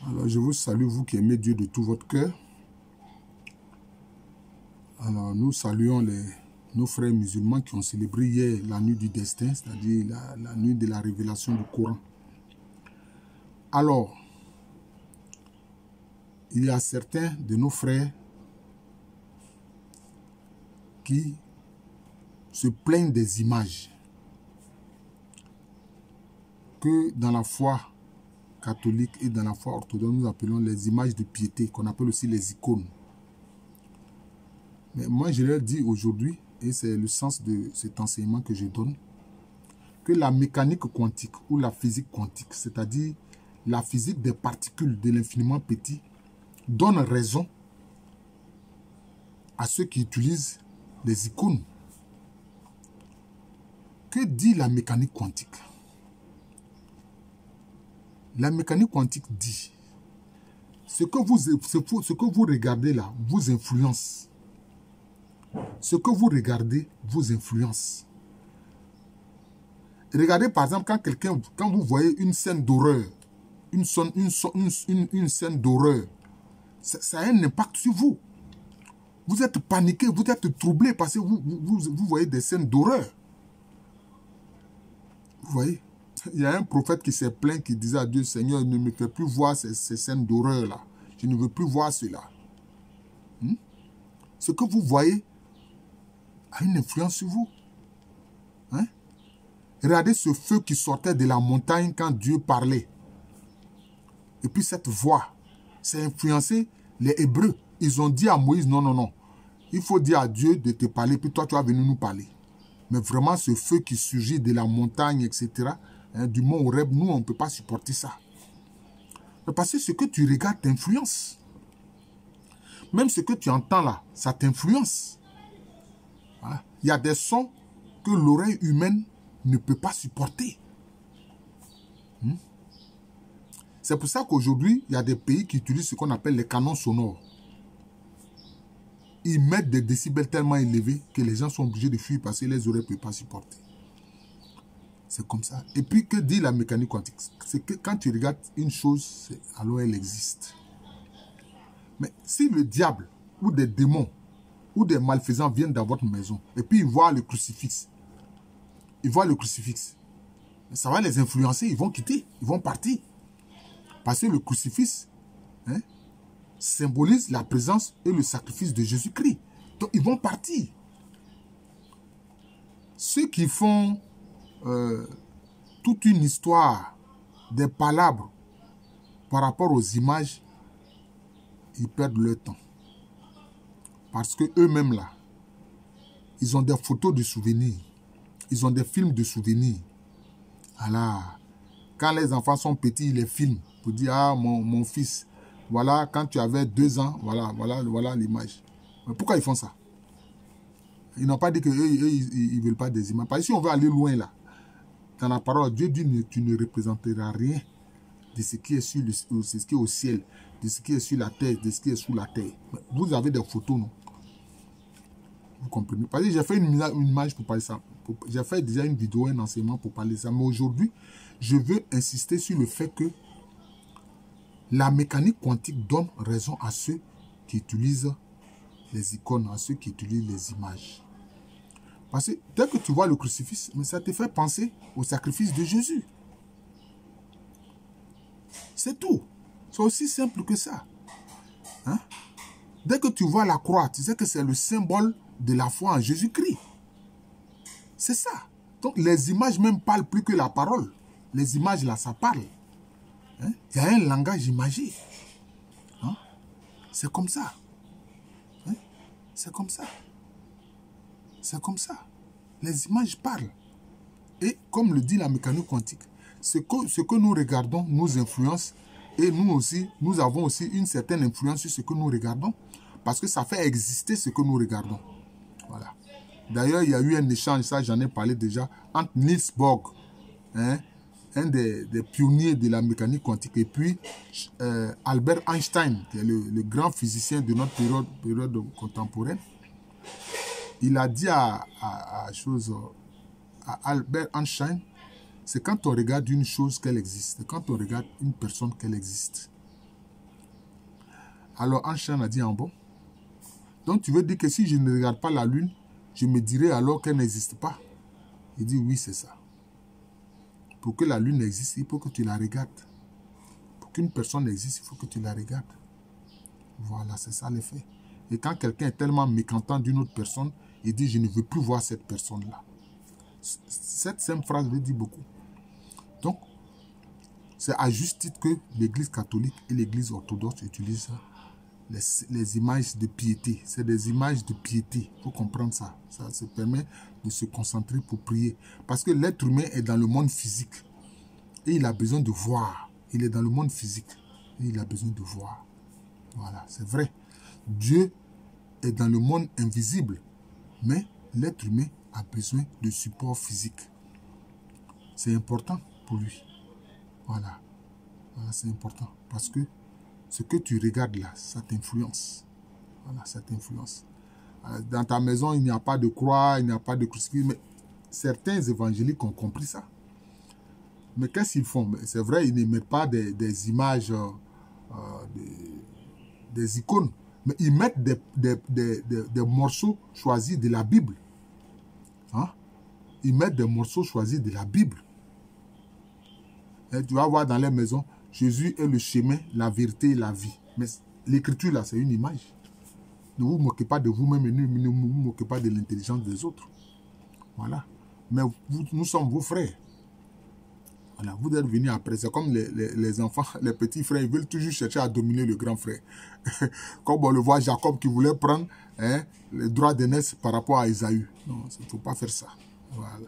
Alors, je vous salue, vous qui aimez Dieu de tout votre cœur. Alors, nous saluons nos frères musulmans qui ont célébré hier la nuit du destin, c'est-à-dire la nuit de la révélation du Coran. Alors, il y a certains de nos frères qui se plaignent des images que dans la foi catholique et dans la foi orthodoxe, nous appelons les images de piété, qu'on appelle aussi les icônes. Mais moi, je leur dis aujourd'hui, et c'est le sens de cet enseignement que je donne, que la mécanique quantique ou la physique quantique, c'est-à-dire la physique des particules de l'infiniment petit, donne raison à ceux qui utilisent les icônes. Que dit la mécanique quantique? La mécanique quantique dit ce que vous regardez là vous influence. Ce que vous regardez vous influence. Regardez par exemple quand vous voyez une scène d'horreur, une scène d'horreur, ça a un impact sur vous. Vous êtes paniqué, vous êtes troublé parce que vous voyez des scènes d'horreur. Vous voyez? Il y a un prophète qui s'est plaint, qui disait à Dieu, Seigneur, ne me fais plus voir ces scènes d'horreur là. Je ne veux plus voir cela. Ce que vous voyez a une influence sur vous. Hein? Regardez ce feu qui sortait de la montagne quand Dieu parlait. Et puis cette voix, ça a influencé les Hébreux. Ils ont dit à Moïse, non, non, non. Il faut dire à Dieu de te parler, puis toi tu vas venir nous parler. Mais vraiment ce feu qui surgit de la montagne, etc., du mont Horeb, nous on ne peut pas supporter ça. Parce que ce que tu regardes t'influence. Même ce que tu entends là, ça t'influence. Voilà. Il y a des sons que l'oreille humaine ne peut pas supporter. C'est pour ça qu'aujourd'hui, il y a des pays qui utilisent ce qu'on appelle les canons sonores. Ils mettent des décibels tellement élevés que les gens sont obligés de fuir parce que les oreilles ne peuvent pas supporter. C'est comme ça. Et puis, que dit la mécanique quantique? C'est que quand tu regardes une chose, alors elle existe. Mais si le diable ou des démons ou des malfaisants viennent dans votre maison et puis ils voient le crucifix, ça va les influencer, ils vont quitter, ils vont partir. Parce que le crucifix symbolise la présence et le sacrifice de Jésus-Christ. Donc ils vont partir. Ceux qui font toute une histoire des palabres par rapport aux images, ils perdent leur temps. Parce que eux-mêmes là, ils ont des photos de souvenirs. Ils ont des films de souvenirs. Voilà. Quand les enfants sont petits, ils les filment pour dire, ah, mon fils, voilà, quand tu avais 2 ans, voilà l'image. Mais pourquoi ils font ça? Ils n'ont pas dit qu'eux, ils ne veulent pas des images. Parce que si on veut aller loin là, dans la parole, Dieu dit, tu ne représenteras rien de ce qui est sur ce qui est au ciel, de ce qui est sur la terre, de ce qui est sous la terre. Vous avez des photos, non? Vous comprenez? Parce que j'ai fait une image pour parler de ça. J'ai fait déjà une vidéo, un enseignement pour parler de ça. Mais aujourd'hui, je veux insister sur le fait que la mécanique quantique donne raison à ceux qui utilisent les icônes, à ceux qui utilisent les images. Parce que dès que tu vois le crucifix, mais ça te fait penser au sacrifice de Jésus. C'est tout. C'est aussi simple que ça. Hein? Dès que tu vois la croix, tu sais que c'est le symbole de la foi en Jésus-Christ. C'est ça. Donc les images même parlent plus que la parole. Les images là, ça parle. Hein? Il y a un langage imagé. Hein? C'est comme ça. Hein? C'est comme ça. C'est comme ça. Les images parlent. Et comme le dit la mécanique quantique, ce que nous regardons nous influence. Et nous aussi, nous avons aussi une certaine influence sur ce que nous regardons. Parce que ça fait exister ce que nous regardons. Voilà. D'ailleurs, il y a eu un échange, ça j'en ai parlé déjà, entre Niels Bohr, un des pionniers de la mécanique quantique, et puis Albert Einstein, qui est le grand physicien de notre période contemporaine. Il a dit à Albert Einstein, c'est quand on regarde une chose qu'elle existe, c'est quand on regarde une personne qu'elle existe. Alors Einstein a dit en bon. Donc tu veux dire que si je ne regarde pas la lune, je me dirais alors qu'elle n'existe pas. Il dit oui, c'est ça. Pour que la lune existe, il faut que tu la regardes. Pour qu'une personne existe, il faut que tu la regardes. Voilà, c'est ça l'effet. Et quand quelqu'un est tellement mécontent d'une autre personne, il dit je ne veux plus voir cette personne-là. Cette simple phrase veut dire beaucoup. Donc, c'est à juste titre que l'Église catholique et l'Église orthodoxe utilisent les images de piété. C'est des images de piété. Il faut comprendre ça. Ça se permet de se concentrer pour prier. Parce que l'être humain est dans le monde physique. Et il a besoin de voir. Il est dans le monde physique. Et il a besoin de voir. Voilà, c'est vrai. Dieu est dans le monde invisible. Mais l'être humain a besoin de support physique. C'est important pour lui. Voilà. Voilà, c'est important. Parce que ce que tu regardes là, ça t'influence. Voilà, ça t'influence. Dans ta maison, il n'y a pas de croix, il n'y a pas de crucifix. Mais certains évangéliques ont compris ça. Mais qu'est-ce qu'ils font? C'est vrai, ils ne mettent pas des images, des icônes. Mais ils mettent des morceaux choisis de la Bible. Hein? Ils mettent des morceaux choisis de la Bible. Et tu vas voir dans les maisons, Jésus est le chemin, la vérité et la vie. Mais l'écriture là, c'est une image. Ne vous moquez pas de vous-même et ne vous moquez pas de l'intelligence des autres. Voilà. Mais nous sommes vos frères. Voilà. Vous êtes venus après. C'est comme les enfants, les petits frères, ils veulent toujours chercher à dominer le grand frère. Comme on le voit, Jacob qui voulait prendre le droit d'aînesse par rapport à Ésaü. Non, il ne faut pas faire ça. Voilà.